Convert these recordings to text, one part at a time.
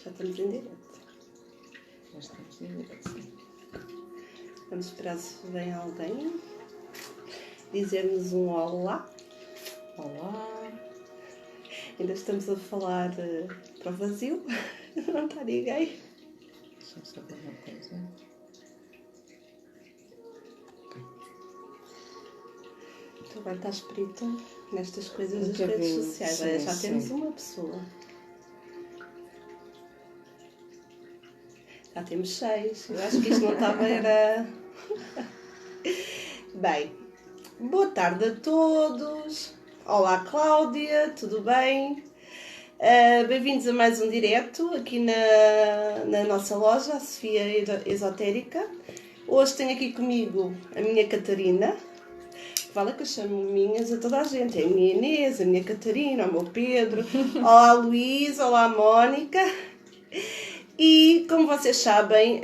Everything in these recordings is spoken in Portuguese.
Já estamos em direto. Já estamos em direto, sim. Vamos esperar se vem alguém dizer-nos um olá. Olá. Ainda estamos a falar para o vazio. Não está ninguém. Deixa-me só ver uma coisa. Tu agora estás perita nestas coisas Um das redes bocadinho, sociais. sim, Olha, já sim. temos uma pessoa. Já temos 6. Eu acho que isto não estava era... Bem, boa tarde a todos. Olá Cláudia, tudo bem? Bem-vindos a mais um direto aqui na nossa loja, a Sofia Esotérica. Hoje tenho aqui comigo a minha Catarina. Vale que eu chamo minhas a toda a gente. É a minha Inês, a minha Catarina, o meu Pedro. Olá Luís, olá Mónica. E como vocês sabem,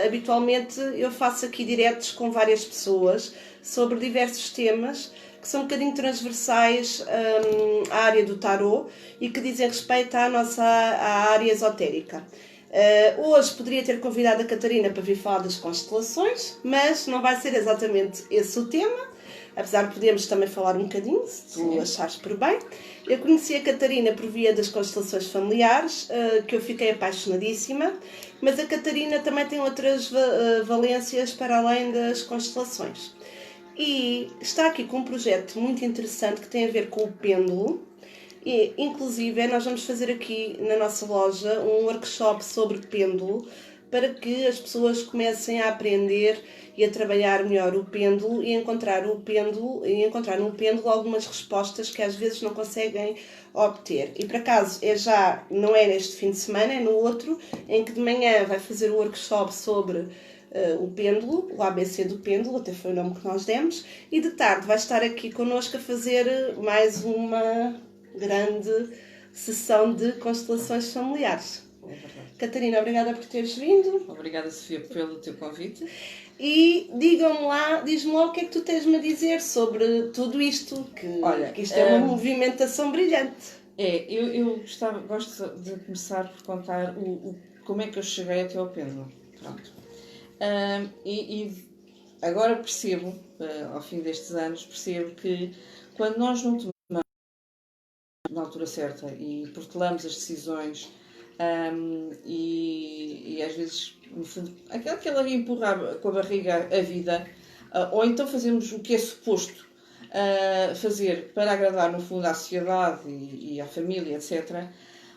habitualmente eu faço aqui diretos com várias pessoas sobre diversos temas que são um bocadinho transversais à área do tarot e que dizem respeito à área esotérica. Hoje poderia ter convidado a Catarina para vir falar das constelações, mas não vai ser exatamente esse o tema. Apesar de podermos também falar um bocadinho, se tu achares por bem. Eu conheci a Catarina por via das constelações familiares, que eu fiquei apaixonadíssima, mas a Catarina também tem outras valências para além das constelações. E está aqui com um projeto muito interessante que tem a ver com o pêndulo. E, inclusive, nós vamos fazer aqui na nossa loja um workshop sobre pêndulo para que as pessoas comecem a aprender e a trabalhar melhor o pêndulo e encontrar no pêndulo algumas respostas que às vezes não conseguem obter. E por acaso não é neste fim de semana, é no outro, em que de manhã vai fazer o workshop sobre o pêndulo, o ABC do pêndulo, até foi o nome que nós demos, e de tarde vai estar aqui connosco a fazer mais uma grande sessão de constelações familiares. Catarina, obrigada por teres vindo. Obrigada, Sofia, pelo teu convite. E diz-me lá o que é que tu tens-me a dizer sobre tudo isto, que isto é uma movimentação brilhante. Eu gosto de começar por contar como é que eu cheguei até ao pêndulo. Pronto. E agora percebo, ao fim destes anos, percebo que quando nós não tomamos na altura certa e protelamos as decisões e às vezes, no fundo, aquela empurrar com a barriga a vida, ou então fazemos o que é suposto fazer para agradar, no fundo, à sociedade e à família, etc.,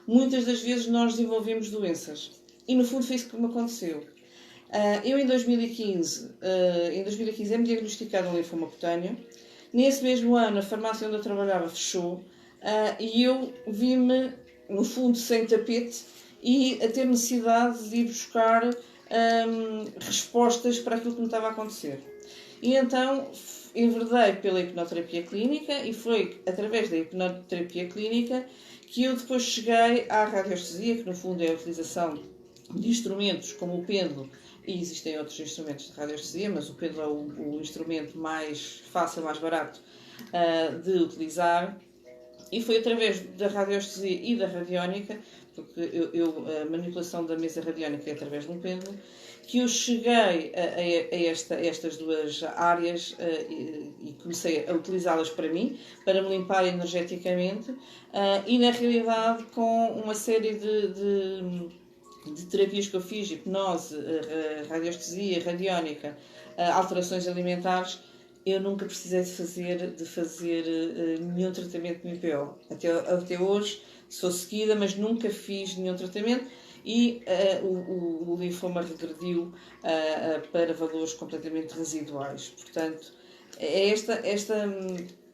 muitas das vezes nós desenvolvemos doenças. E, no fundo, foi isso que me aconteceu. Eu, em 2015, é-me diagnosticado um linfoma cutâneo. Nesse mesmo ano, a farmácia onde eu trabalhava fechou e eu vi-me, no fundo, sem tapete e a ter necessidade de ir buscar respostas para aquilo que me estava a acontecer. E então enverdei pela hipnoterapia clínica e foi através da hipnoterapia clínica que eu depois cheguei à radiestesia, que no fundo é a utilização de instrumentos como o pêndulo, e existem outros instrumentos de radiestesia, mas o pêndulo é o instrumento mais fácil, mais barato de utilizar. E foi através da radiestesia e da radiónica, porque a manipulação da mesa radiónica é através de um pêndulo, que eu cheguei a estas duas áreas e comecei a utilizá-las para mim, para me limpar energeticamente, e na realidade com uma série de terapias que eu fiz, hipnose, radiestesia, radiónica, alterações alimentares, eu nunca precisei de fazer nenhum tratamento no IPO. Até hoje sou seguida, mas nunca fiz nenhum tratamento e o linfoma regrediu para valores completamente residuais. Portanto, é esta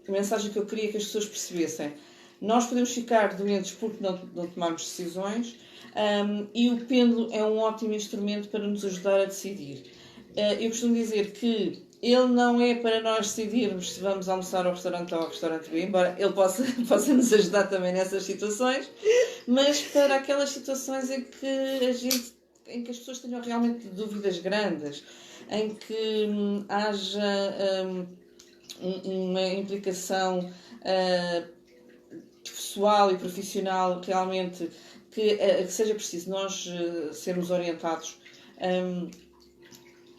mensagem que eu queria que as pessoas percebessem. Nós podemos ficar doentes porque não tomarmos decisões e o pêndulo é um ótimo instrumento para nos ajudar a decidir. Eu costumo dizer que ele não é para nós decidirmos se vamos almoçar ao restaurante A ou ao restaurante B, embora ele possa nos ajudar também nessas situações, mas para aquelas situações em que as pessoas tenham realmente dúvidas grandes, em que haja uma implicação pessoal e profissional realmente que seja preciso nós sermos orientados,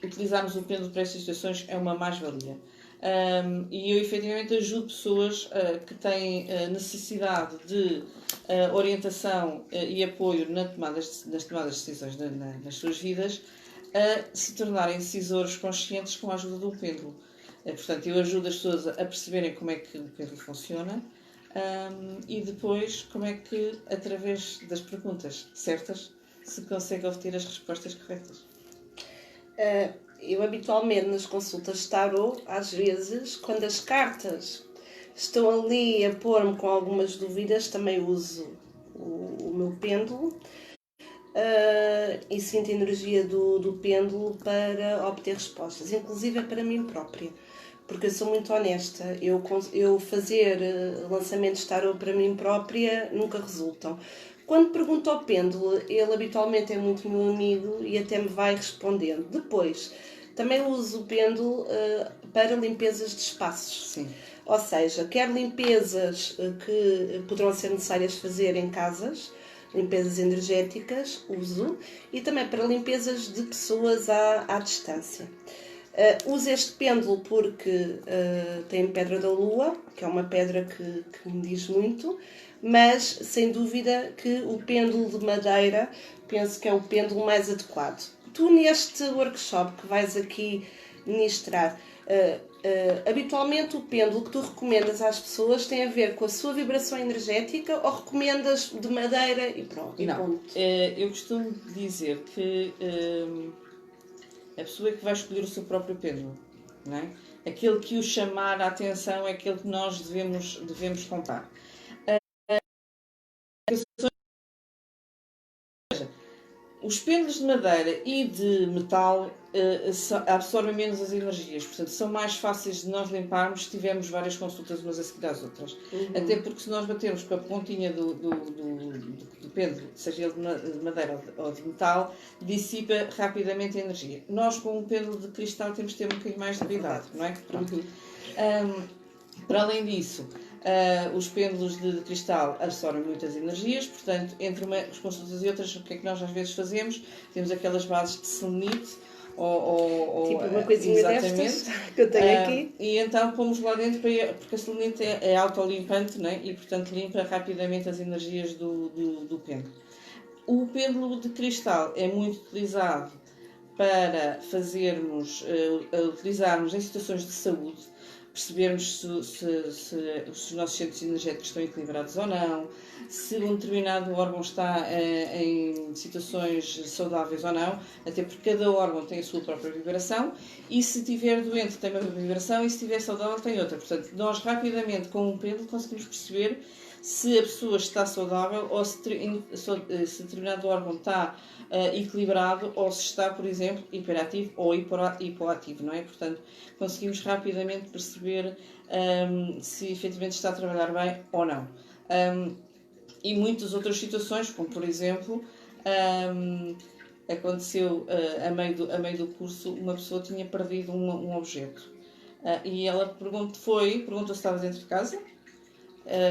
utilizarmos o pêndulo para estas situações é uma mais-valia. E eu efetivamente ajudo pessoas que têm necessidade de orientação e apoio nas tomadas de decisões nas suas vidas a se tornarem decisores conscientes com a ajuda do pêndulo. Portanto, eu ajudo as pessoas a perceberem como é que o pêndulo funciona e depois como é que, através das perguntas certas, se consegue obter as respostas corretas. Eu habitualmente nas consultas de tarot, às vezes, quando as cartas estão ali a pôr-me com algumas dúvidas, também uso o meu pêndulo e sinto a energia do pêndulo para obter respostas, inclusive para mim própria, porque eu sou muito honesta. Eu fazer lançamentos de tarot para mim própria nunca resultam. Quando pergunto ao pêndulo, ele habitualmente é muito meu amigo e até me vai respondendo. Depois, também uso o pêndulo para limpezas de espaços. Sim. Ou seja, quer limpezas que poderão ser necessárias fazer em casas, limpezas energéticas, uso, e também para limpezas de pessoas à distância. Uso este pêndulo porque tem pedra da lua, que é uma pedra que me diz muito, mas sem dúvida que o pêndulo de madeira penso que é o pêndulo mais adequado. Tu, neste workshop que vais aqui ministrar, habitualmente o pêndulo que tu recomendas às pessoas tem a ver com a sua vibração energética ou recomendas de madeira e pronto? Não, eu costumo dizer que a pessoa é que vai escolher o seu próprio pêndulo, não é? Aquele que o chamar a atenção é aquele que nós devemos comprar. Os pêndulos de madeira e de metal absorvem menos as energias, portanto são mais fáceis de nós limparmos se tivermos várias consultas umas a seguir às outras. Até porque se nós batermos com a pontinha do pêndulo, seja ele de madeira ou de metal, dissipa rapidamente a energia. Nós com um pêndulo de cristal temos de ter um bocadinho mais de cuidado, não é? Pronto. Para além disso, os pêndulos de cristal absorvem muitas energias, portanto, entre umas consultas e outras, o que é que nós às vezes fazemos? Temos aquelas bases de selenite, tipo uma coisinha destas que eu tenho aqui. E então pomos lá dentro, porque a selenite é autolimpante, não é? E portanto limpa rapidamente as energias do pêndulo. O pêndulo de cristal é muito utilizado para utilizarmos em situações de saúde, percebermos se os nossos centros energéticos estão equilibrados ou não, se um determinado órgão está em situações saudáveis ou não, até porque cada órgão tem a sua própria vibração e se estiver doente tem uma vibração e se estiver saudável tem outra. Portanto, nós rapidamente com um pêndulo conseguimos perceber se a pessoa está saudável ou se determinado órgão está equilibrado ou se está, por exemplo, hiperativo ou hipoativo, não é? Portanto, conseguimos rapidamente perceber se efetivamente está a trabalhar bem ou não. E muitas outras situações, como por exemplo, aconteceu a meio do curso, uma pessoa tinha perdido um objeto e ela perguntou se estava dentro de casa.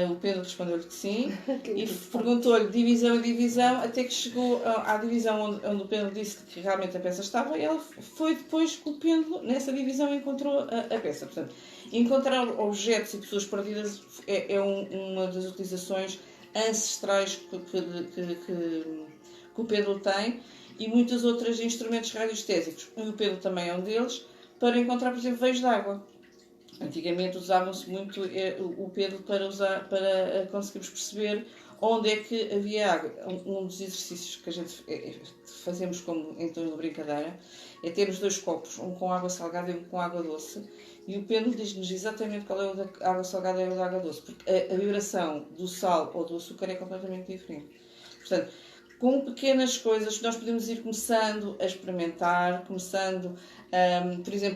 O Pedro respondeu-lhe que sim e perguntou-lhe divisão a divisão, até que chegou à divisão onde o Pedro disse que realmente a peça estava e ela foi depois com o pêndulo, nessa divisão encontrou a peça. Portanto, encontrar objetos e pessoas perdidas é uma das utilizações ancestrais que o Pedro tem e muitos outros instrumentos radiestésicos. O Pedro também é um deles, para encontrar, por exemplo, veios de água. Antigamente usava-se muito o pêndulo para conseguirmos perceber onde é que havia água. Um dos exercícios que a gente fazemos como em torno de brincadeira é termos 2 copos, um com água salgada e um com água doce, e o pêndulo diz-nos exatamente qual é o da água salgada e o da água doce, porque a vibração do sal ou do açúcar é completamente diferente. Portanto, com pequenas coisas nós podemos ir começando a experimentar, por exemplo,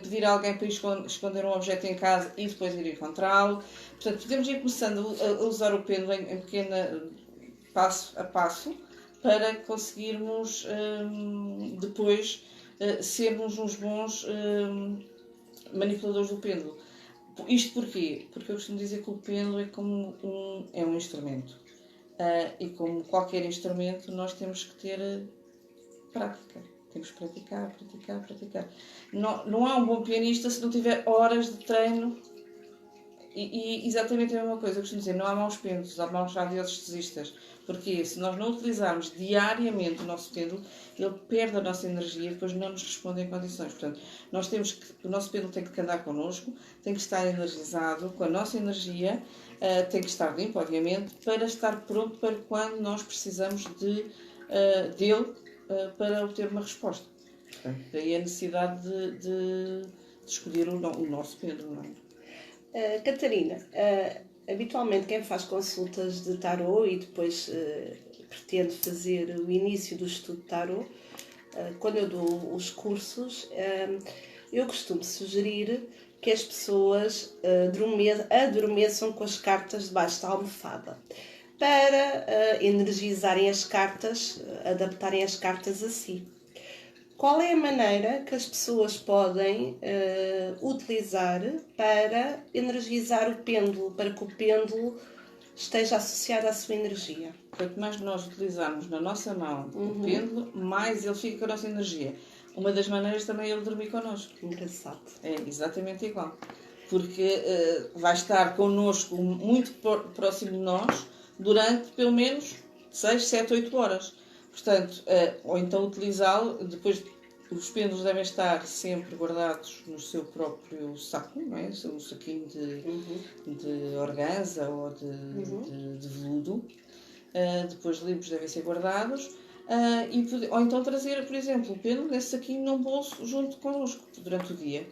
pedir a alguém para ir esconder um objeto em casa e depois ir encontrá-lo. Portanto, podemos ir começando a usar o pêndulo em pequena passo a passo para conseguirmos depois sermos uns bons manipuladores do pêndulo. Isto porquê? Porque eu costumo dizer que o pêndulo é como é um instrumento. E como qualquer instrumento, nós temos que ter prática. Temos que praticar, praticar, praticar. Não há um bom pianista se não tiver horas de treino. E exatamente a mesma coisa, eu costumo dizer, não há maus pêndulos, há maus radiestesistas. Porque se nós não utilizarmos diariamente o nosso pêndulo, ele perde a nossa energia e depois não nos responde em condições. Portanto, o nosso pêndulo tem que andar connosco, tem que estar energizado com a nossa energia, tem que estar limpo, obviamente, para estar pronto para quando nós precisamos dele para obter uma resposta. Portanto, daí a necessidade de escolher o nosso pêndulo, não é? Catarina, habitualmente quem faz consultas de tarot e depois pretende fazer o início do estudo de tarot, quando eu dou os cursos, eu costumo sugerir que as pessoas adormeçam com as cartas debaixo da almofada para energizarem as cartas, adaptarem as cartas a si. Qual é a maneira que as pessoas podem utilizar para energizar o pêndulo, para que o pêndulo esteja associado à sua energia? Quanto mais nós utilizarmos na nossa mão o pêndulo, mais ele fica com a nossa energia. Uma das maneiras também é ele dormir connosco. Engraçado. É exatamente igual. Porque vai estar connosco muito próximo de nós durante pelo menos 6, 7, 8 horas. Portanto, ou então utilizá-lo, depois os pêndulos devem estar sempre guardados no seu próprio saco, não é? Um saquinho de organza ou de veludo. Depois limpos devem ser guardados. Ou então trazer, por exemplo, o pêndulo nesse saquinho num bolso junto connosco durante o dia.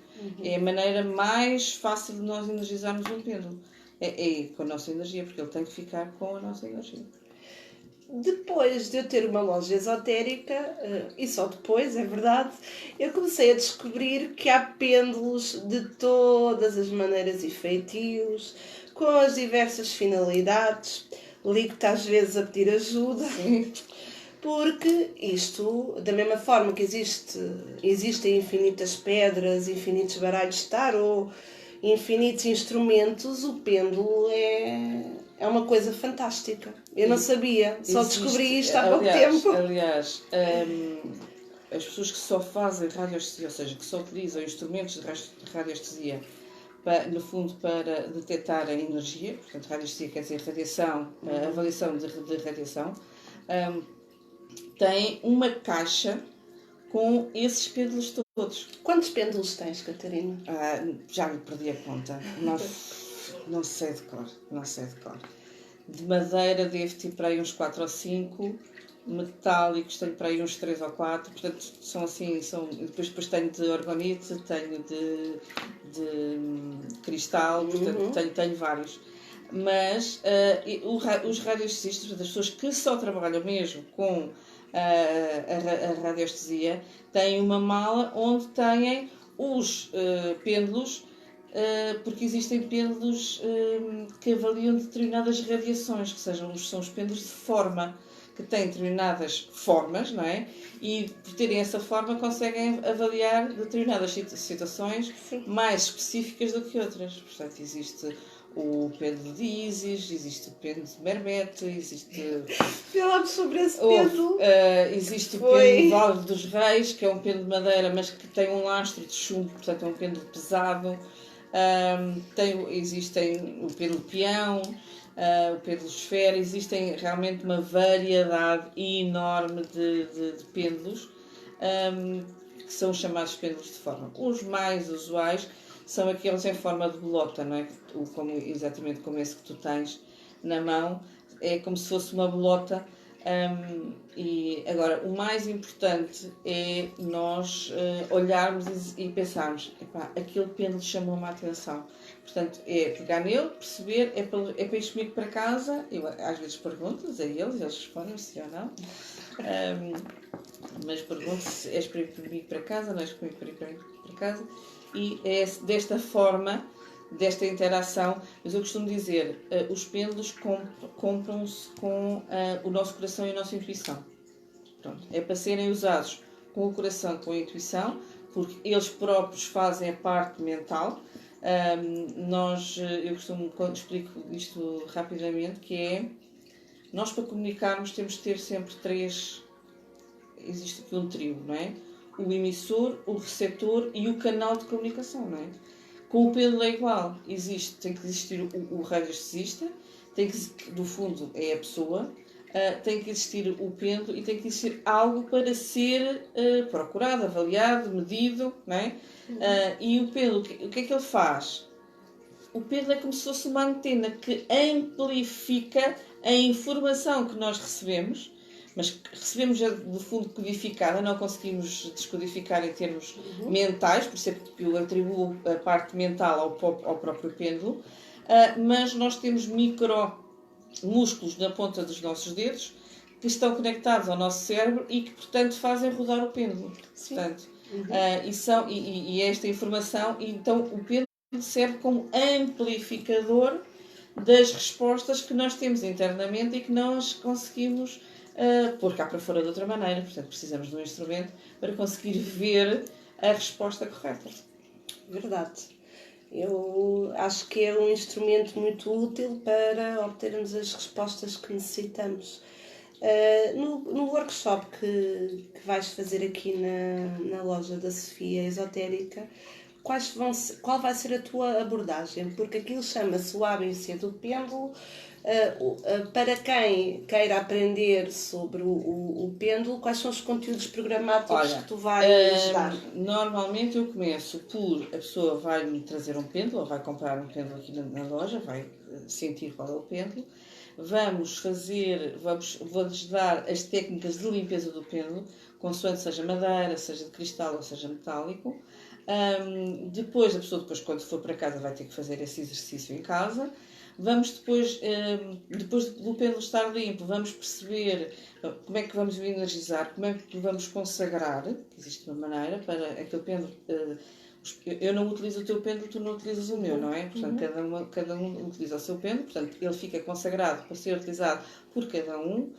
É a maneira mais fácil de nós energizarmos um pêndulo. É com a nossa energia, porque ele tem que ficar com a nossa energia. Depois de eu ter uma loja esotérica, e só depois, é verdade, eu comecei a descobrir que há pêndulos de todas as maneiras e feitios, com as diversas finalidades. Ligo-te às vezes a pedir ajuda, porque isto, da mesma forma que existem infinitas pedras, infinitos baralhos de tarot, infinitos instrumentos, o pêndulo é uma coisa fantástica. Eu não sabia, só descobri isto há pouco tempo. Aliás, as pessoas que só fazem radiestesia, ou seja, que só utilizam instrumentos de radiestesia, no fundo para detectar a energia, portanto, radiestesia quer dizer radiação, avaliação de radiação, têm uma caixa com esses pêndulos todos. Quantos pêndulos tens, Catarina? Já me perdi a conta. Não sei de cor. De madeira devo ter para aí uns 4 ou 5. Metálicos tenho para aí uns 3 ou 4. Portanto, são assim. Depois tenho de orgonite, tenho de cristal, portanto, tenho vários. Mas os radiestesistas, as pessoas que só trabalham mesmo com a radiestesia, têm uma mala onde têm os pêndulos, porque existem pêndulos que avaliam determinadas radiações, que são os pêndulos de forma, que têm determinadas formas, não é? E por terem essa forma conseguem avaliar determinadas situações mais específicas do que outras. Portanto, existe o pêndulo de Isis, existe o pêndulo de Mermete, existe... Falámos sobre esse pêndulo. Existe o pêndulo Vale dos Reis, que é um pêndulo de madeira, mas que tem um lastro de chumbo, portanto é um pêndulo pesado. Existem o pêndulo peão, o pêndulo esfera, existem realmente uma variedade enorme de pêndulos, que são chamados pêndulos de forma. Os mais usuais são aqueles em forma de bolota, não é? Exatamente como esse que tu tens na mão, é como se fosse uma bolota. E agora, o mais importante é nós olharmos e pensarmos, aquele pêndulo chamou-me a atenção. Portanto, é pegar nele, perceber, é para ir comigo para casa. Eu às vezes pergunto a eles respondem se ou não. Mas pergunto se és para ir comigo para casa, não és comigo para ir para casa. E é desta forma, desta interação, mas eu costumo dizer, os pêndulos compram-se com o nosso coração e a nossa intuição. Pronto, é para serem usados com o coração, com a intuição, porque eles próprios fazem a parte mental, Eu costumo, explico isto rapidamente, que é, nós para comunicarmos temos de ter sempre existe aqui um trio, não é? O emissor, o receptor e o canal de comunicação, não é? Com o pêndulo é igual, tem que existir o radiestesista, no fundo é a pessoa, tem que existir o pêndulo e tem que existir algo para ser procurado, avaliado, medido, não é? E o pêndulo, o que é que ele faz? O pêndulo é como se fosse uma antena que amplifica a informação que nós recebemos, mas que recebemos já do fundo codificada, não conseguimos descodificar em termos mentais, por isso é que eu atribuo a parte mental ao próprio pêndulo, mas nós temos micromúsculos na ponta dos nossos dedos que estão conectados ao nosso cérebro e que, portanto, fazem rodar o pêndulo. Portanto, e esta informação, então o pêndulo serve como amplificador das respostas que nós temos internamente e que nós conseguimos pôr cá para fora de outra maneira. Portanto, precisamos de um instrumento para conseguir ver a resposta correta. Verdade. Eu acho que é um instrumento muito útil para obtermos as respostas que necessitamos. No workshop que vais fazer aqui na loja da Sofia Esotérica, qual vai ser a tua abordagem? Porque aquilo chama-se o ABC do pêndulo. Para quem queira aprender sobre o pêndulo, quais são os conteúdos programáticos que tu vais dar? Normalmente eu começo por, a pessoa vai-me trazer um pêndulo, ou vai comprar um pêndulo aqui na loja, vai sentir qual é o pêndulo. Vou-lhes dar as técnicas de limpeza do pêndulo, consoante seja madeira, seja de cristal ou seja metálico. Depois, a pessoa quando for para casa vai ter que fazer esse exercício em casa. Vamos depois do pêndulo estar limpo, vamos perceber como é que vamos o energizar, como é que vamos consagrar, existe uma maneira para aquele pêndulo. Eu não utilizo o teu pêndulo, tu não utilizas o meu, não é? Portanto, cada um utiliza o seu pêndulo, portanto, ele fica consagrado para ser utilizado por cada um.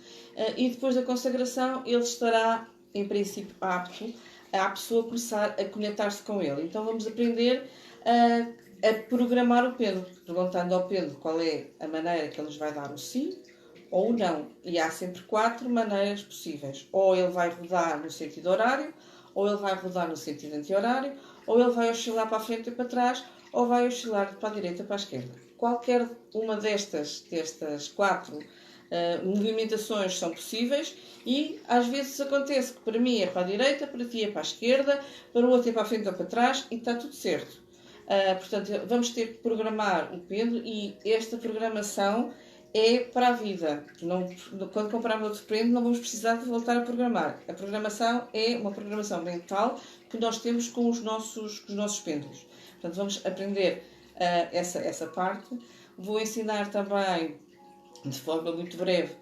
E depois da consagração, ele estará, em princípio, apto a pessoa começar a conectar-se com ele. Então, vamos aprender a programar o pêndulo, perguntando ao pêndulo qual é a maneira que ele nos vai dar o sim ou o não. E há sempre 4 maneiras possíveis. Ou ele vai rodar no sentido horário, ou ele vai rodar no sentido anti-horário, ou ele vai oscilar para a frente e para trás, ou vai oscilar para a direita e para a esquerda. Qualquer uma destas 4 movimentações são possíveis e às vezes acontece que para mim é para a direita, para ti é para a esquerda, para o outro é para a frente ou para trás e está tudo certo. Portanto, vamos ter que programar o pêndulo e esta programação é para a vida. Quando comprarmos outro pêndulo, não vamos precisar de voltar a programar. A programação é uma programação mental que nós temos com os nossos pêndulos. Portanto, vamos aprender essa parte. Vou ensinar também, de forma muito breve,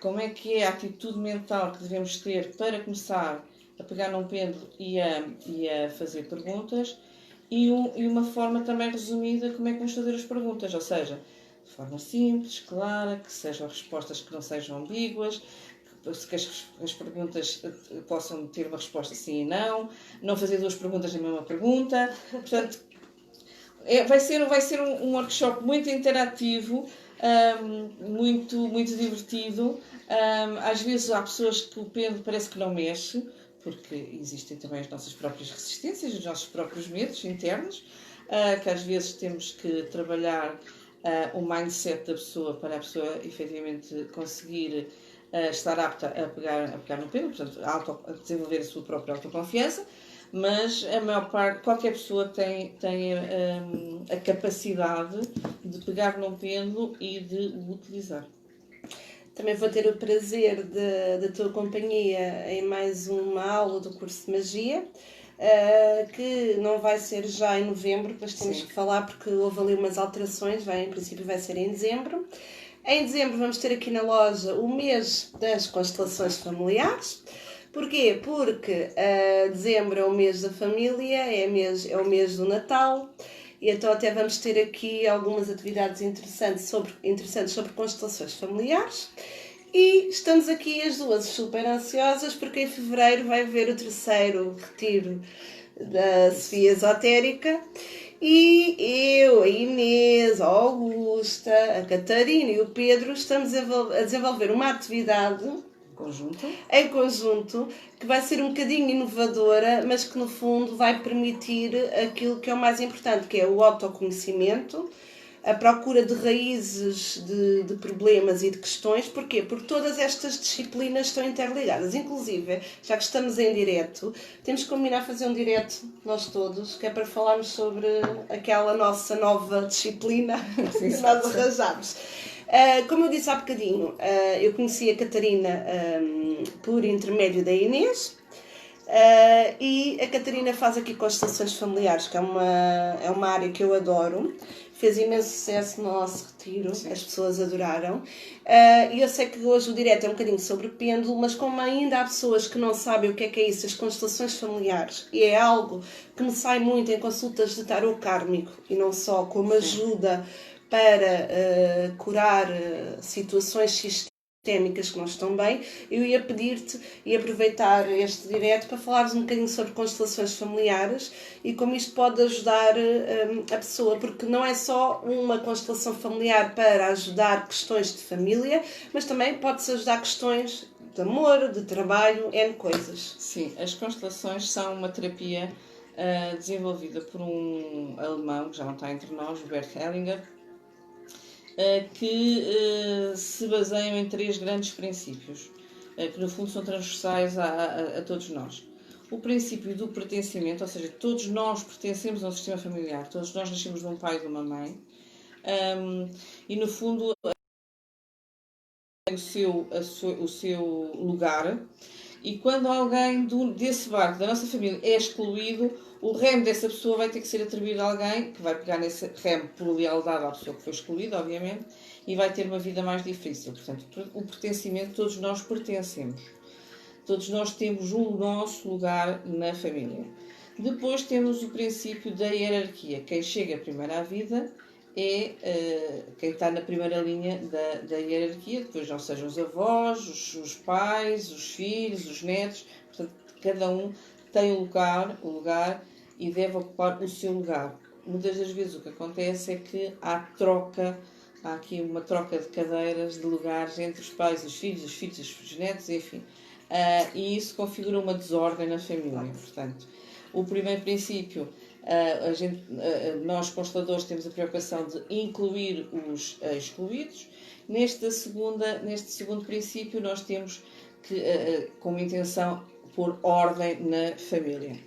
como é que é a atitude mental que devemos ter para começar a pegar num pêndulo e a fazer perguntas. E uma forma também resumida como é que vamos fazer as perguntas, ou seja, de forma simples, clara, que sejam respostas que não sejam ambíguas, que as perguntas possam ter uma resposta sim e não fazer 2 perguntas na mesma pergunta. Portanto, vai ser um workshop muito interativo, muito, muito divertido. Às vezes há pessoas que o pêndulo parece que não mexe, porque existem também as nossas próprias resistências, os nossos próprios medos internos, que às vezes temos que trabalhar o mindset da pessoa para a pessoa efetivamente conseguir estar apta a pegar no pêndulo, portanto, a desenvolver a sua própria autoconfiança, mas a maior parte, qualquer pessoa tem a capacidade de pegar num pêndulo e de o utilizar. Também vou ter o prazer da tua companhia em mais uma aula do curso de magia, que não vai ser já em novembro, mas temos que falar porque houve ali umas alterações, em princípio vai ser em dezembro. Em dezembro vamos ter aqui na loja o mês das constelações familiares. Porquê? Porque dezembro é o mês da família, é o mês do Natal. E então até vamos ter aqui algumas atividades interessantes sobre constelações familiares. E estamos aqui as duas super ansiosas porque em fevereiro vai haver o 3º retiro da Sofia Esotérica. E eu, a Inês, a Augusta, a Catarina e o Pedro estamos a desenvolver uma atividade em conjunto que vai ser um bocadinho inovadora, mas que no fundo vai permitir aquilo que é o mais importante, que é o autoconhecimento, a procura de raízes de problemas e de questões. Porquê? Porque todas estas disciplinas estão interligadas. Inclusive, já que estamos em direto, temos que combinar fazer um direto, nós todos, que é para falarmos sobre aquela nossa nova disciplina que nós arranjámos. Como eu disse há bocadinho, eu conheci a Catarina por intermédio da Inês. E a Catarina faz aqui constelações familiares, que é uma área que eu adoro. Fez imenso sucesso no nosso retiro. Sim. As pessoas adoraram. E eu sei que hoje o direto é um bocadinho sobre pêndulo, mas como ainda há pessoas que não sabem o que é isso, as constelações familiares, e é algo que me sai muito em consultas de tarô kármico, e não só, como ajuda para curar situações sistémicas que não estão bem, eu ia pedir-te e aproveitar este direto para falares um bocadinho sobre constelações familiares e como isto pode ajudar a pessoa, porque não é só uma constelação familiar para ajudar questões de família, mas também pode-se ajudar questões de amor, de trabalho, N coisas. Sim, as constelações são uma terapia desenvolvida por um alemão, que já não está entre nós, Bert Hellinger, que se baseiam em 3 grandes princípios, que no fundo são transversais a todos nós. O princípio do pertencimento, ou seja, todos nós pertencemos a um sistema familiar, todos nós nascemos de um pai e de uma mãe, e no fundo o seu lugar, e quando alguém desse barco da nossa família é excluído, o remo dessa pessoa vai ter que ser atribuído a alguém que vai pegar nesse remo por lealdade à pessoa que foi excluída, obviamente, e vai ter uma vida mais difícil. Portanto, o pertencimento, todos nós pertencemos. Todos nós temos o nosso lugar na família. Depois temos o princípio da hierarquia. Quem chega primeiro à vida é quem está na primeira linha da hierarquia, depois não sejam os avós, os pais, os filhos, os netos. Portanto, cada um tem um lugar e deve ocupar o seu lugar. Muitas das vezes o que acontece é que há aqui uma troca de cadeiras, de lugares entre os pais e os filhos e os netos, enfim. E isso configura uma desordem na família. Portanto, o primeiro princípio, nós consteladores temos a preocupação de incluir os excluídos. Neste segundo princípio, nós temos que, como intenção, pôr ordem na família.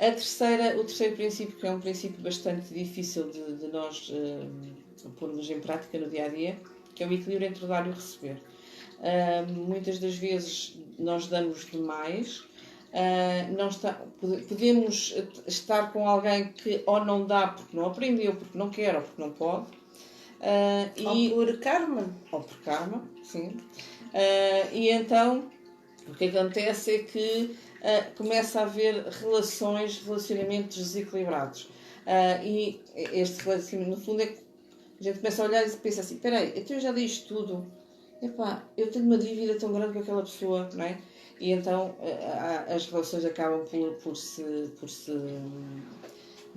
O terceiro princípio, que é um princípio bastante difícil de nós pormos em prática no dia a dia, que é o equilíbrio entre o dar e o receber. Muitas das vezes nós damos demais. Podemos estar com alguém que ou não dá porque não aprendeu, porque não quer ou porque não pode. Ou por karma. Ou por karma, sim. E então o que acontece é que começa a haver relacionamentos desequilibrados. E este relacionamento, no fundo, é que a gente começa a olhar e pensa assim: peraí, então eu já dei isto tudo. Epá, eu tenho uma dívida tão grande com aquela pessoa, não é? E então as relações acabam por se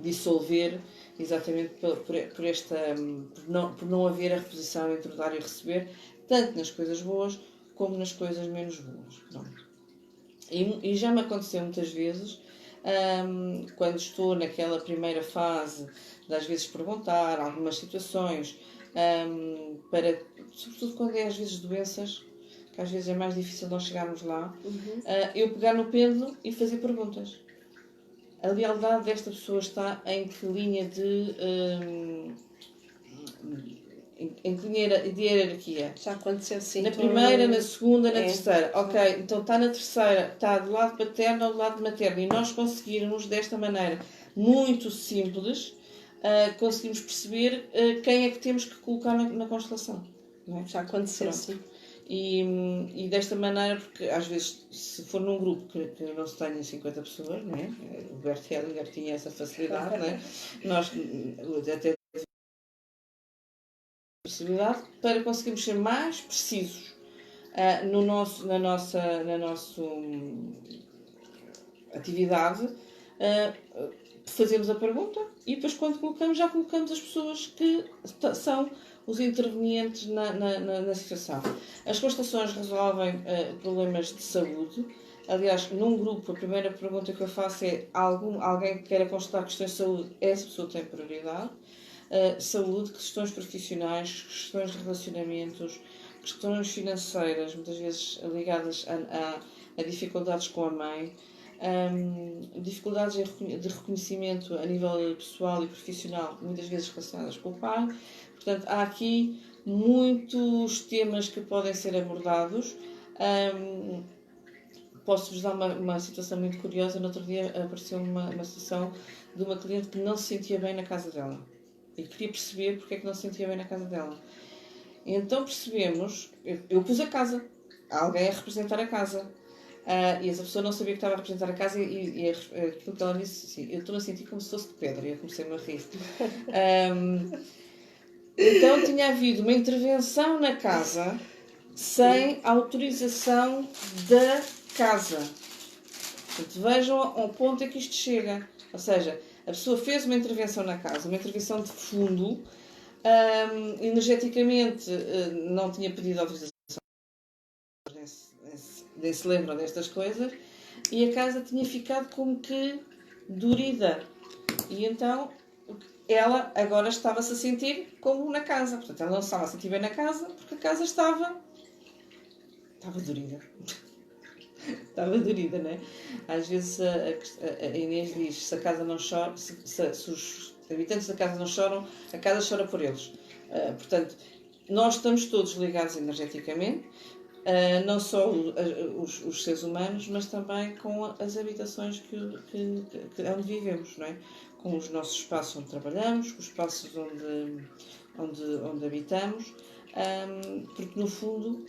dissolver, exatamente por não haver a reposição entre o dar e o receber, tanto nas coisas boas como nas coisas menos boas. Pronto. E já me aconteceu muitas vezes, quando estou naquela primeira fase de às vezes perguntar algumas situações, sobretudo quando é às vezes doenças, que às vezes é mais difícil nós chegarmos lá, eu pegar no pêndulo e fazer perguntas. A lealdade desta pessoa está em que linha de hierarquia? Já aconteceu sim. Na primeira, na segunda, na terceira. Ok, então está na terceira, está do lado paterno ou do lado materno, e nós conseguirmos desta maneira muito simples, conseguimos perceber quem é que temos que colocar na constelação. Não é? Já aconteceu sim. E desta maneira, porque às vezes, se for num grupo que não se tenha 50 pessoas, não é? O Bert Hellinger tinha essa facilidade, não é? Nós até possibilidade para conseguirmos ser mais precisos na nossa atividade, fazemos a pergunta e depois quando colocamos, já colocamos as pessoas que são os intervenientes na situação. As constelações resolvem problemas de saúde. Aliás, num grupo, a primeira pergunta que eu faço é: alguém que queira constatar questões de saúde, essa pessoa tem prioridade. Saúde, questões profissionais, questões de relacionamentos, questões financeiras, muitas vezes ligadas a dificuldades com a mãe, dificuldades de reconhecimento a nível pessoal e profissional, muitas vezes relacionadas com o pai. Portanto, há aqui muitos temas que podem ser abordados. Posso-vos dar uma situação muito curiosa. No outro dia apareceu uma situação de uma cliente que não se sentia bem na casa dela e queria perceber porque é que não se sentia bem na casa dela. Então percebemos, eu pus a casa, alguém a representar a casa, e essa pessoa não sabia que estava a representar a casa e aquilo que ela disse, assim, eu estou a sentir como se fosse de pedra, e eu comecei-me a rir. Então tinha havido uma intervenção na casa sem autorização da casa. Portanto, vejam ao ponto em que isto chega. Ou seja, a pessoa fez uma intervenção na casa, uma intervenção de fundo, energeticamente não tinha pedido autorização, nem se lembram destas coisas, e a casa tinha ficado como que dorida. E então ela agora estava-se a sentir como na casa. Portanto, ela não estava a sentir bem na casa porque a casa estava dorida. Estava dorida, não é? Às vezes a Inês diz: se a casa não chora, se os habitantes da casa não choram, a casa chora por eles. Portanto, nós estamos todos ligados energeticamente, não só os seres humanos, mas também com as habitações onde vivemos, não é? Com os nossos espaços onde trabalhamos, com os espaços onde habitamos, porque no fundo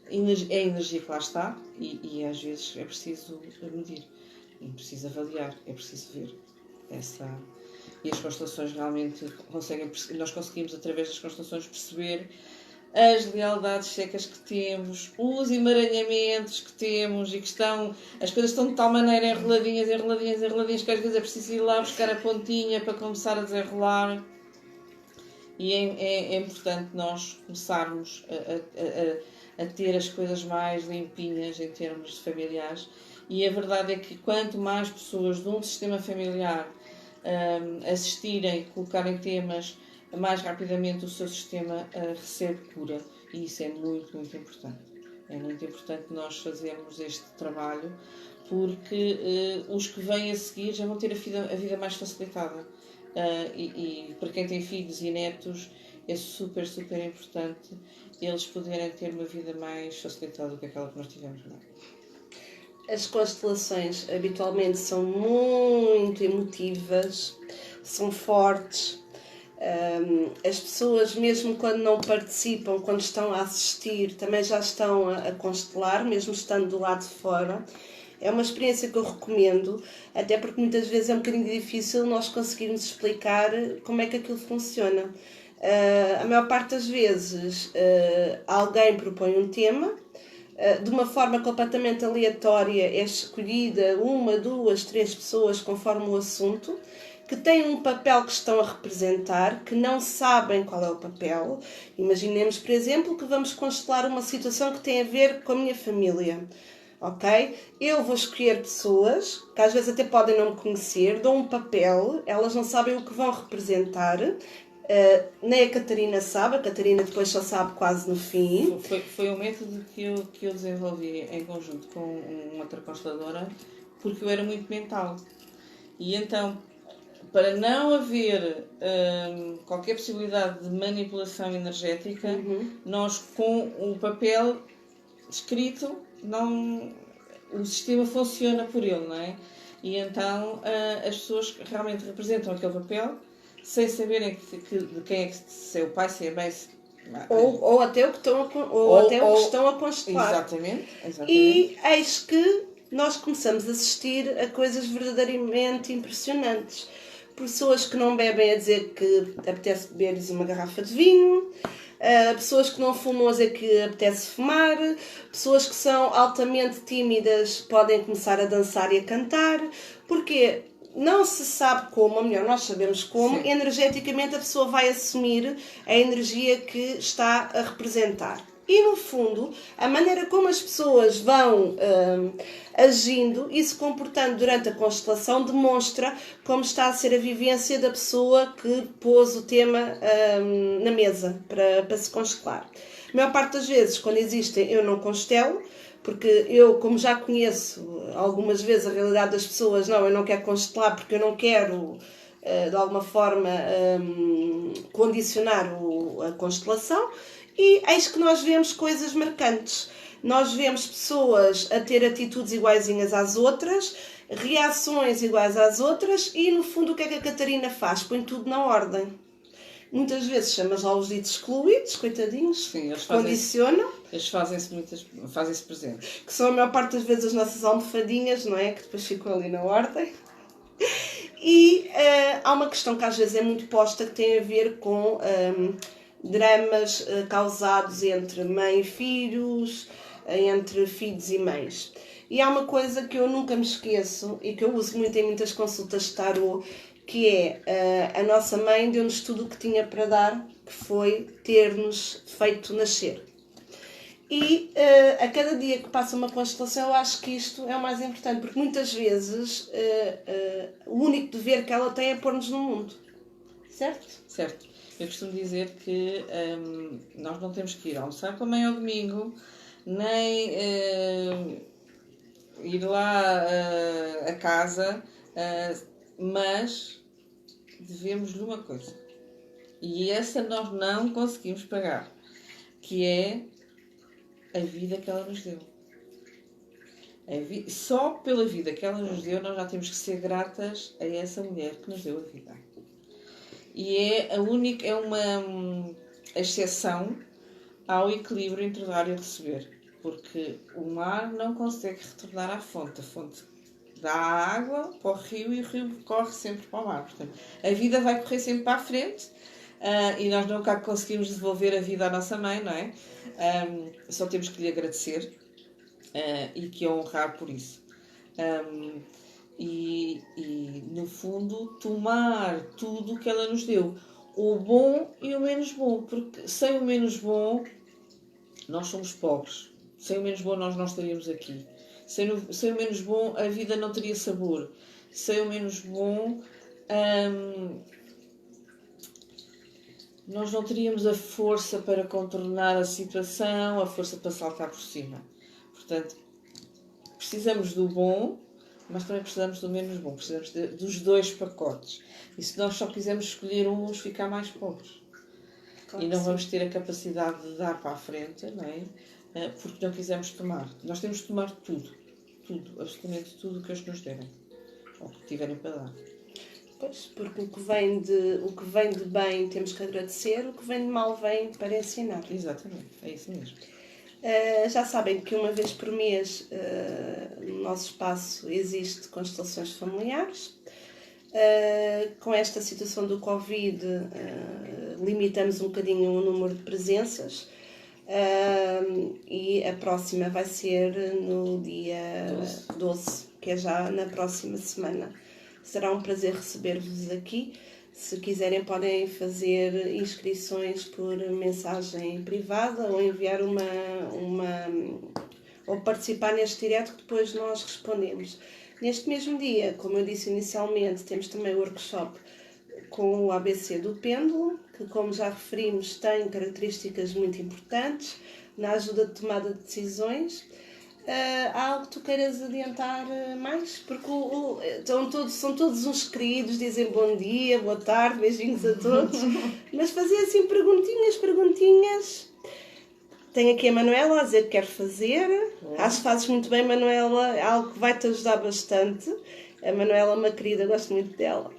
é a energia que lá está e às vezes é preciso medir, é preciso avaliar, é preciso ver e as constelações realmente nós conseguimos através das constelações perceber as lealdades secas que temos, os emaranhamentos que temos e as coisas estão de tal maneira enroladinhas que às vezes é preciso ir lá buscar a pontinha para começar a desenrolar. E é importante nós começarmos a ter as coisas mais limpinhas em termos de familiares. E a verdade é que quanto mais pessoas de um sistema familiar assistirem, colocarem temas, mais rapidamente o seu sistema recebe cura. E isso é muito, muito importante. É muito importante nós fazermos este trabalho, porque os que vêm a seguir já vão ter a vida mais facilitada. E para quem tem filhos e netos é super, super importante eles poderem ter uma vida mais facilitada do que aquela que nós tivemos. Não é? As constelações habitualmente são muito emotivas, são fortes. As pessoas, mesmo quando não participam, quando estão a assistir, também já estão a constelar, mesmo estando do lado de fora. É uma experiência que eu recomendo, até porque muitas vezes é um bocadinho difícil nós conseguirmos explicar como é que aquilo funciona. A maior parte das vezes alguém propõe um tema, de uma forma completamente aleatória é escolhida 1, 2, 3 pessoas conforme o assunto, que têm um papel que estão a representar, que não sabem qual é o papel. Imaginemos, por exemplo, que vamos constelar uma situação que tem a ver com a minha família. Ok? Eu vou escolher pessoas que às vezes até podem não me conhecer, dou um papel, elas não sabem o que vão representar, nem a Catarina sabe, a Catarina depois só sabe quase no fim. Foi um método que eu desenvolvi em conjunto com uma outra consteladora, porque eu era muito mental. E então, para não haver qualquer possibilidade de manipulação energética, nós com o papel escrito, o sistema funciona por ele, não é? E então as pessoas realmente representam aquele papel sem saberem de quem é que se é o pai, se é a mãe, ou até o que estão a constelar. Exatamente. E eis que nós começamos a assistir a coisas verdadeiramente impressionantes. Pessoas que não bebem a dizer que apetece beber-lhes uma garrafa de vinho, pessoas que não fumam a dizer que apetece fumar, pessoas que são altamente tímidas podem começar a dançar e a cantar. Porquê? não se sabe como, ou melhor, nós sabemos como, Sim. energeticamente a pessoa vai assumir a energia que está a representar. E, no fundo, a maneira como as pessoas vão agindo e se comportando durante a constelação demonstra como está a ser a vivência da pessoa que pôs o tema na mesa para se constelar. A maior parte das vezes, quando existem, eu não constelo, porque eu, como já conheço algumas vezes a realidade das pessoas, não, eu não quero constelar porque eu não quero, de alguma forma, condicionar a constelação, e eis que nós vemos coisas marcantes. Nós vemos pessoas a ter atitudes iguaizinhas às outras, reações iguais às outras, e no fundo o que é que a Catarina faz? Põe tudo na ordem. Muitas vezes chamas lá os ditos excluídos, coitadinhos, Sim, eles condicionam. Eles fazem-se presentes. Que são a maior parte das vezes as nossas almofadinhas, não é? Que depois ficam ali na ordem. E há uma questão que às vezes é muito posta que tem a ver com dramas causados entre mãe e filhos, entre filhos e mães. E há uma coisa que eu nunca me esqueço e que eu uso muito em muitas consultas de tarot, que é a nossa mãe deu-nos tudo o que tinha para dar, que foi ter-nos feito nascer. E a cada dia que passa uma constelação, eu acho que isto é o mais importante, porque muitas vezes o único dever que ela tem é pôr-nos no mundo. Certo? Certo. Eu costumo dizer que nós não temos que ir almoçar com a mãe ao domingo, nem ir lá a casa, mas devemos-lhe uma coisa. E essa nós não conseguimos pagar, que é a vida que ela nos deu. Só pela vida que ela nos deu, nós já temos que ser gratas a essa mulher que nos deu a vida. E é uma exceção ao equilíbrio entre dar e receber. Porque o mar não consegue retornar à fonte. A fonte dá a água para o rio e o rio corre sempre para o mar. Portanto, a vida vai correr sempre para a frente e nós nunca conseguimos devolver a vida à nossa mãe, não é? Só temos que lhe agradecer e que a honrar por isso. E, no fundo, tomar tudo o que ela nos deu, o bom e o menos bom, porque sem o menos bom nós somos pobres, sem o menos bom nós não estaríamos aqui, sem o menos bom a vida não teria sabor, sem o menos bom nós não teríamos a força para contornar a situação, a força para saltar por cima. Portanto, precisamos do bom, mas também precisamos do menos bom, precisamos dos dois pacotes. E se nós só quisermos escolher um, vamos ficar mais pobres. Claro, e não vamos ter a capacidade de dar para a frente, não é? Porque não quisermos tomar. Nós temos de tomar tudo, absolutamente tudo o que eles nos derem, ou que tiverem para dar. Pois, porque o que vem de bem temos que agradecer, o que vem de mal vem para ensinar. Exatamente, é isso mesmo. Já sabem que uma vez por mês no nosso espaço existe constelações familiares. Com esta situação do Covid limitamos um bocadinho o número de presenças e a próxima vai ser no dia 12, que é já na próxima semana. Será um prazer receber-vos aqui. Se quiserem podem fazer inscrições por mensagem privada ou enviar ou participar neste direto que depois nós respondemos. Neste mesmo dia, como eu disse inicialmente, temos também o workshop com o ABC do pêndulo, que como já referimos tem características muito importantes na ajuda de tomada de decisões. Há algo que tu queiras adiantar mais? Porque são todos uns queridos, dizem bom dia, boa tarde, beijinhos a todos, mas fazer assim perguntinhas. Tenho aqui a Manuela a dizer que quer fazer. Acho que fazes muito bem, Manuela, é algo que vai te ajudar bastante. A Manuela é uma querida, gosto muito dela.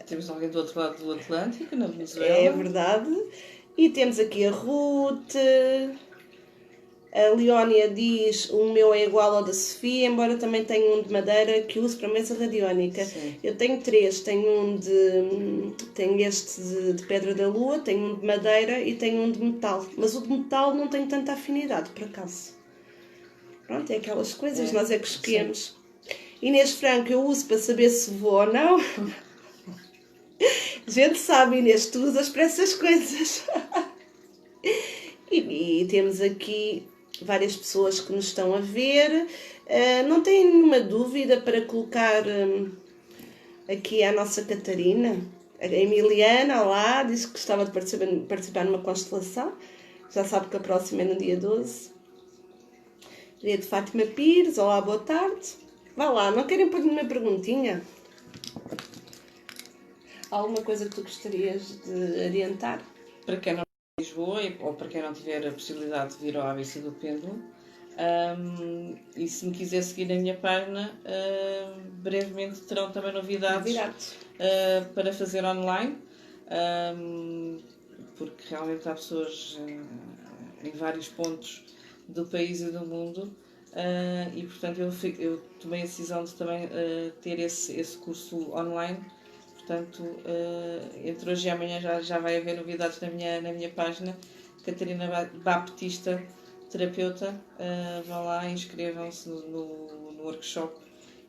Temos alguém do outro lado do Atlântico, na Venezuela. É verdade. E temos aqui a Ruth. A Leónia diz o meu é igual ao da Sofia, embora também tenha um de madeira que uso para mesa radiónica. Sim. Eu tenho 3, tenho este de pedra da lua, tenho um de madeira e tenho um de metal. Mas o de metal não tem tanta afinidade, por acaso. Pronto, é aquelas coisas, nós é que escolhemos. Inês Franco, eu uso para saber se vou ou não. A gente sabe, Inês, tu usas para essas coisas. E temos aqui várias pessoas que nos estão a ver. Não têm nenhuma dúvida para colocar aqui a nossa Catarina? A Emiliana, olá, disse que gostava de participar numa constelação. Já sabe que a próxima é no dia 12. Maria de Fátima Pires, olá, boa tarde. Vá lá, não querem pôr nenhuma perguntinha? Alguma coisa que tu gostarias de adiantar? Para quem não é de Lisboa ou para quem não tiver a possibilidade de vir ao ABC do Pêndulo, e se me quiser seguir na minha página, brevemente terão também novidades para fazer online, porque realmente há pessoas em vários pontos do país e do mundo, e portanto eu tomei a decisão de também ter esse curso online. Portanto, entre hoje e amanhã já vai haver novidades na minha página, Catarina Baptista, terapeuta. Vão lá, inscrevam-se no workshop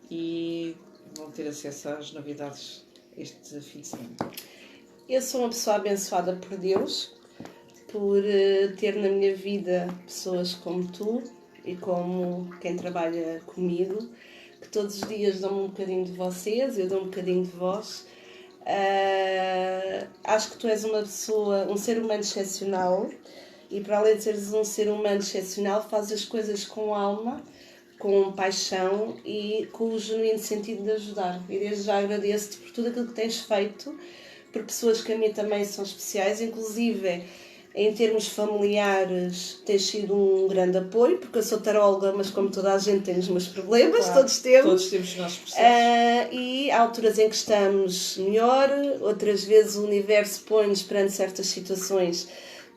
e vão ter acesso às novidades este fim de semana. Eu sou uma pessoa abençoada por Deus, por ter na minha vida pessoas como tu e como quem trabalha comigo, que todos os dias dão um bocadinho de vocês, eu dou um bocadinho de vós. Acho que tu és uma pessoa, um ser humano excepcional, e para além de seres um ser humano excepcional, fazes as coisas com alma, com paixão e com o genuíno sentido de ajudar. E desde já agradeço-te por tudo aquilo que tens feito, por pessoas que a mim também são especiais, inclusive em termos familiares tens sido um grande apoio, porque eu sou taróloga, mas como toda a gente tem os meus problemas, claro, todos temos os nossos processos. E há alturas em que estamos melhor, outras vezes o universo põe-nos perante certas situações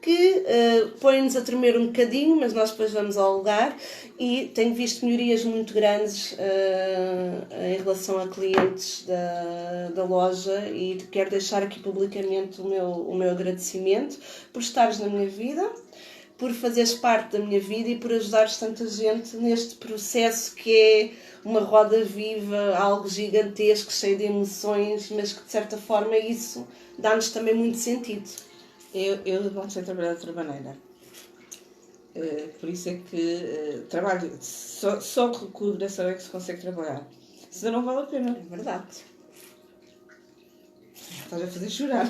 que põe-nos a tremer um bocadinho, mas nós depois vamos ao lugar, e tenho visto melhorias muito grandes em relação a clientes da loja, e quero deixar aqui publicamente o meu agradecimento por estares na minha vida, por fazeres parte da minha vida e por ajudares tanta gente neste processo que é uma roda viva, algo gigantesco, cheio de emoções, mas que de certa forma isso dá-nos também muito sentido. Eu não sei trabalhar de outra maneira. Por isso é que trabalho só com o coração é que se consegue trabalhar. Senão não vale a pena. É verdade. Estás a fazer chorar.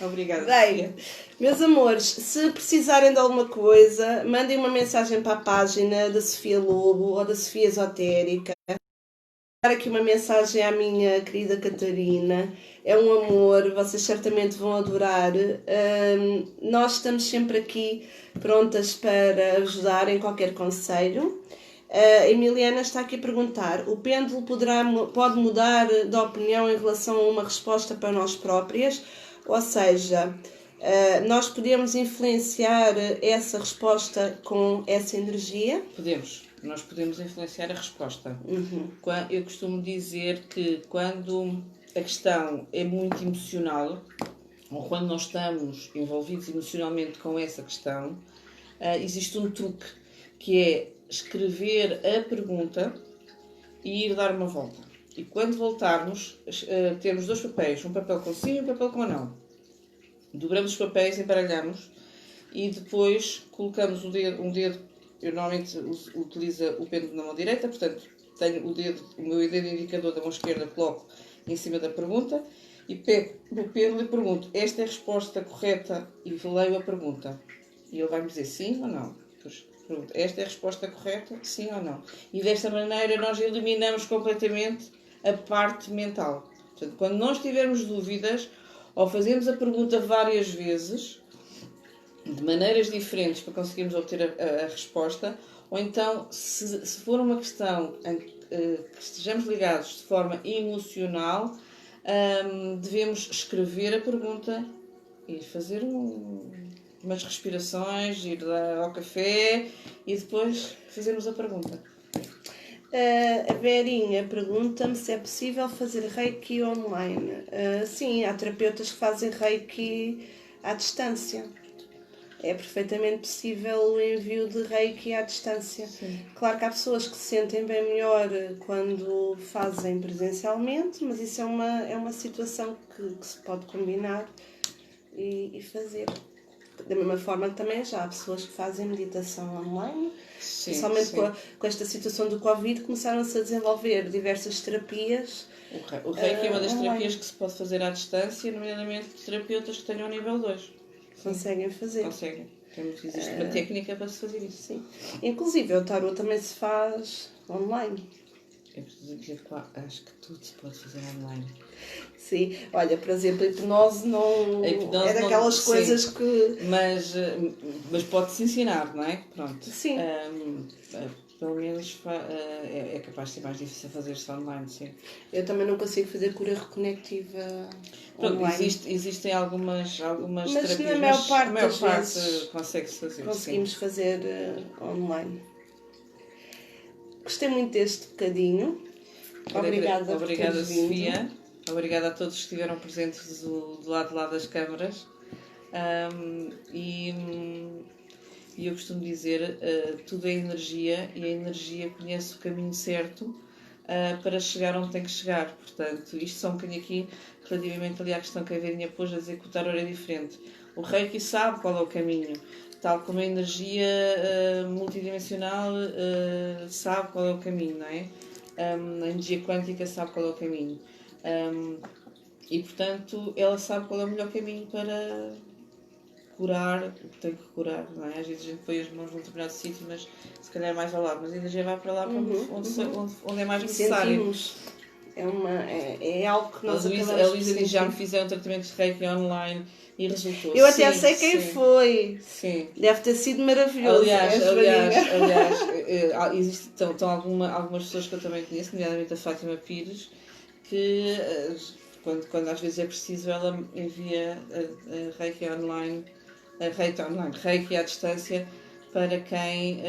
Obrigada. Bem, meus amores, se precisarem de alguma coisa, mandem uma mensagem para a página da Sofia Lobo ou da Sofia Esotérica. Dar aqui uma mensagem à minha querida Catarina. É um amor, vocês certamente vão adorar. Nós estamos sempre aqui prontas para ajudar em qualquer conselho. A Emiliana está aqui a perguntar: o pêndulo pode mudar de opinião em relação a uma resposta para nós próprias? Ou seja, nós podemos influenciar essa resposta com essa energia? Nós podemos influenciar a resposta. Uhum. Eu costumo dizer que quando a questão é muito emocional, ou quando nós estamos envolvidos emocionalmente com essa questão, existe um truque, que é escrever a pergunta e ir dar uma volta. E quando voltarmos, temos dois papéis, um papel com sim e um papel com não. Dobramos os papéis, embaralhamos e depois colocamos um dedo. Eu normalmente utilizo o pêndulo na mão direita, portanto tenho o meu dedo indicador da mão esquerda, coloco em cima da pergunta e pego o pêndulo e pergunto: esta é a resposta correta? E leio a pergunta. E ele vai-me dizer sim ou não. Depois pergunto: esta é a resposta correta? Sim ou não? E desta maneira nós eliminamos completamente a parte mental. Portanto, quando nós tivermos dúvidas, ou fazemos a pergunta várias vezes, de maneiras diferentes para conseguirmos obter a resposta, ou então, se for uma questão em que estejamos ligados de forma emocional, devemos escrever a pergunta e fazer umas respirações, ir ao café e depois fazermos a pergunta. A Verinha pergunta-me se é possível fazer Reiki online. Sim, há terapeutas que fazem Reiki à distância. É perfeitamente possível o envio de reiki à distância. Sim. Claro que há pessoas que se sentem bem melhor quando fazem presencialmente, mas isso é uma situação que se pode combinar e fazer. Da mesma forma que também já há pessoas que fazem meditação online, Sim, principalmente sim. com esta situação do Covid, começaram-se a desenvolver diversas terapias. O reiki é uma das online. terapias que se pode fazer à distância, nomeadamente terapeutas que tenham nível 2. Conseguem fazer. Conseguem. Existe uma técnica para se fazer isso. Sim. Inclusive, o tarot também se faz online. Eu preciso dizer que acho que tudo se pode fazer online. Sim, olha, por exemplo, a hipnose não A hipnose é daquelas não, coisas sim, que... Mas pode-se ensinar, não é? Pronto. Sim. Pelo menos é capaz de ser mais difícil fazer-se online, sim. Eu também não consigo fazer cura reconectiva Pronto, online. Existem algumas Mas terapias, na maior parte a maior das parte vezes consegue-se fazer, conseguimos sim. fazer online. Gostei muito deste bocadinho. Obrigada por teres vindo. Sofia. Obrigada a todos que estiveram presentes do lado de lá das câmaras. E eu costumo dizer, tudo é energia e a energia conhece o caminho certo para chegar onde tem que chegar. Portanto, isto só um bocadinho aqui relativamente ali à questão que a Verinha pôs a dizer que o tarot é diferente. O Reiki sabe qual é o caminho, tal como a energia multidimensional sabe qual é o caminho, não é? A energia quântica sabe qual é o caminho. E, portanto, ela sabe qual é o melhor caminho para curar o que tem que curar, não é? Às vezes a gente põe as mãos num determinado sítio, mas se calhar é mais ao lado. Mas a energia vai para lá onde é mais necessário. Sentimos. É algo que nós A acabamos Luísa de diz, já me sentir. fizeram um tratamento de Reiki online e resultou. Eu até Sim, sei quem sim. foi. Sim. Deve ter sido maravilhoso. Aliás, estão algumas pessoas que eu também conheço, nomeadamente a Fátima Pires, que quando às vezes é preciso, ela envia a Reiki online, Reiki à distância, para quem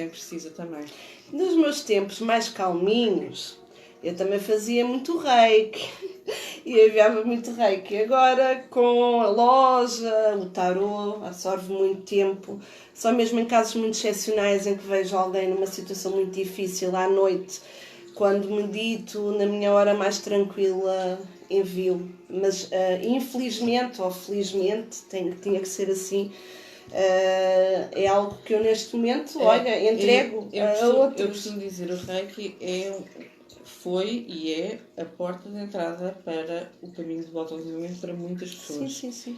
precisa também. Nos meus tempos mais calminhos, eu também fazia muito reiki e enviava muito reiki. Agora, com a loja, o tarô, absorve muito tempo. Só mesmo em casos muito excepcionais em que vejo alguém numa situação muito difícil à noite, quando medito na minha hora mais tranquila, envio. Mas infelizmente ou felizmente, tinha que ser assim, é algo que eu neste momento, olha, entrego a outros. Eu costumo dizer, o Reiki foi e é a porta de entrada para o caminho de autodesenvolvimento para muitas pessoas. Sim.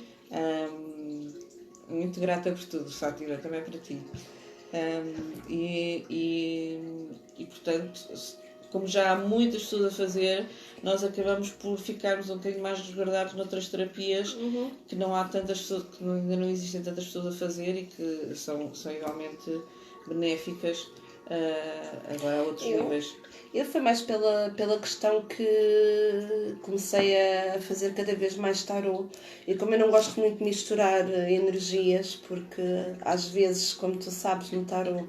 Muito grata por tudo, Fátima, também para ti. Portanto, como já há muitas pessoas a fazer, nós acabamos por ficarmos um bocadinho mais resguardados noutras terapias que não há tantas pessoas, que ainda não existem tantas pessoas a fazer e que são igualmente benéficas agora a outros níveis. Eu foi mais pela questão que comecei a fazer cada vez mais tarot. E como eu não gosto muito de misturar energias, porque às vezes, como tu sabes, no tarot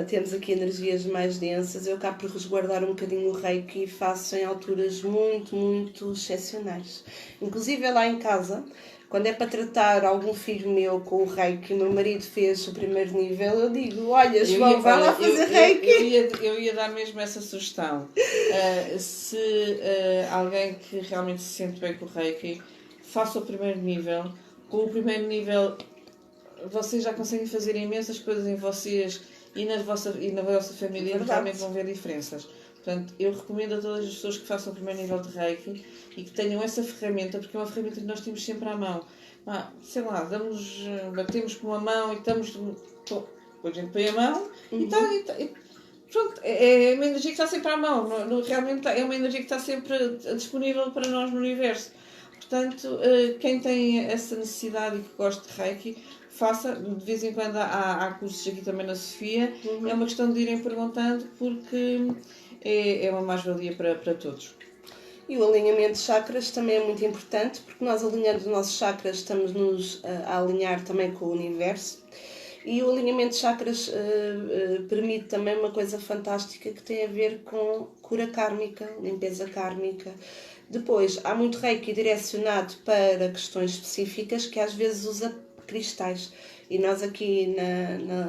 temos aqui energias mais densas, eu acabo por resguardar um bocadinho o reiki e faço em alturas muito, muito excepcionais. Inclusive lá em casa, quando é para tratar algum filho meu com o reiki, o meu marido fez o primeiro nível, eu digo, olha João, vai lá fazer reiki. Eu ia dar mesmo essa sugestão. Se alguém que realmente se sente bem com o reiki, faça o primeiro nível. Com o primeiro nível, vocês já conseguem fazer imensas coisas em vocês e na vossa família, e realmente vão ver diferenças. Portanto, eu recomendo a todas as pessoas que façam o primeiro nível de Reiki e que tenham essa ferramenta, porque é uma ferramenta que nós temos sempre à mão. Sei lá, batemos com uma mão e estamos... Depois a gente põe a mão e pronto, é uma energia que está sempre à mão. Realmente é uma energia que está sempre disponível para nós no universo. Portanto, quem tem essa necessidade e que gosta de Reiki, faça. De vez em quando há cursos aqui também na Sofia. É uma questão de irem perguntando, porque é uma mais-valia para todos. E o alinhamento de chakras também é muito importante, porque nós alinhando os nossos chakras estamos-nos a alinhar também com o universo. E o alinhamento de chakras permite também uma coisa fantástica que tem a ver com cura kármica, limpeza kármica. Depois, há muito reiki direcionado para questões específicas que às vezes usa cristais. E nós aqui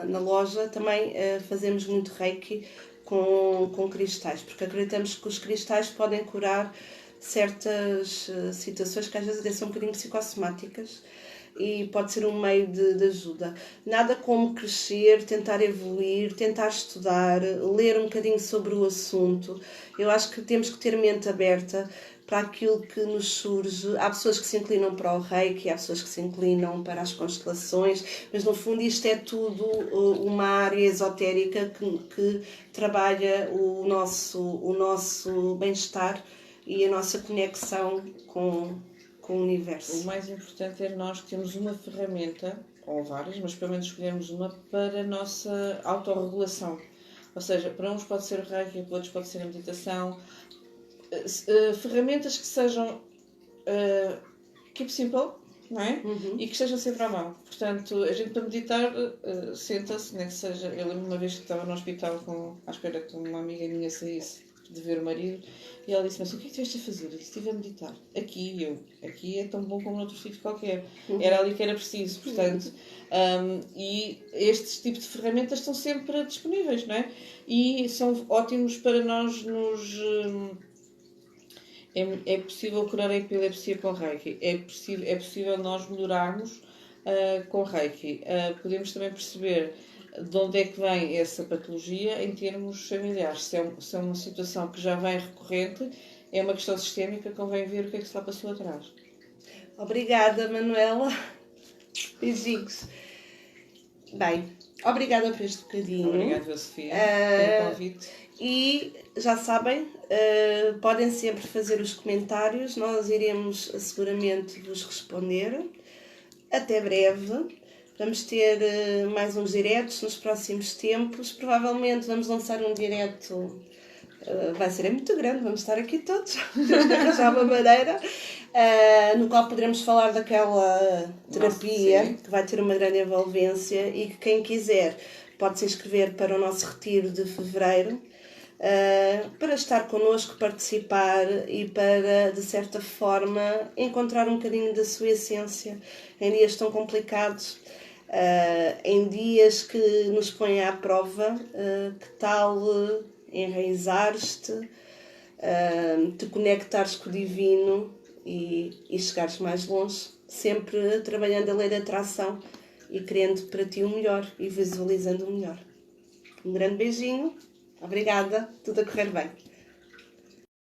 na loja também fazemos muito reiki com cristais, porque acreditamos que os cristais podem curar certas situações que às vezes até são um bocadinho psicossomáticas e pode ser um meio de ajuda. Nada como crescer, tentar evoluir, tentar estudar, ler um bocadinho sobre o assunto. Eu acho que temos que ter mente aberta para aquilo que nos surge. Há pessoas que se inclinam para o reiki, há pessoas que se inclinam para as constelações, mas no fundo isto é tudo uma área esotérica que trabalha o nosso bem-estar e a nossa conexão com o universo. O mais importante é nós termos uma ferramenta, ou várias, mas pelo menos escolhermos uma para a nossa autorregulação. Ou seja, para uns pode ser o reiki, para outros pode ser a meditação. Ferramentas que sejam keep simple, não é? E que estejam sempre à mão. Portanto, a gente para meditar senta-se, nem que seja. Eu lembro uma vez que estava no hospital à espera que uma amiga minha saísse de ver o marido e ela disse-me assim: o que é que estiveste a fazer? Eu disse: estive a meditar. Aqui é tão bom como noutro sítio qualquer. Era ali que era preciso, portanto. E estes tipos de ferramentas estão sempre disponíveis, não é? E são ótimos para nós nos. É possível curar a epilepsia com reiki. É possível nós melhorarmos com reiki. Podemos também perceber de onde é que vem essa patologia em termos familiares. Se é uma situação que já vem recorrente, é uma questão sistémica, convém ver o que é que se lá passou atrás. Obrigada, Manuela. Beijinhos. Bem, obrigada por este bocadinho. Obrigada, Sofia, pelo convite. E já sabem, podem sempre fazer os comentários, nós iremos seguramente vos responder. Até breve. Vamos ter mais uns diretos nos próximos tempos. Provavelmente vamos lançar um direto, vai ser muito grande, vamos estar aqui todos, temos que arranjar uma maneira, no qual poderemos falar daquela terapia que vai ter uma grande envolvência e que quem quiser pode se inscrever para o nosso retiro de fevereiro, para estar connosco, participar e para, de certa forma, encontrar um bocadinho da sua essência em dias tão complicados, em dias que nos põem à prova. Que tal enraizares-te, te conectares com o divino e chegares mais longe, sempre trabalhando a lei da atração e querendo para ti o melhor e visualizando o melhor. Um grande beijinho. Obrigada, tudo a correr bem.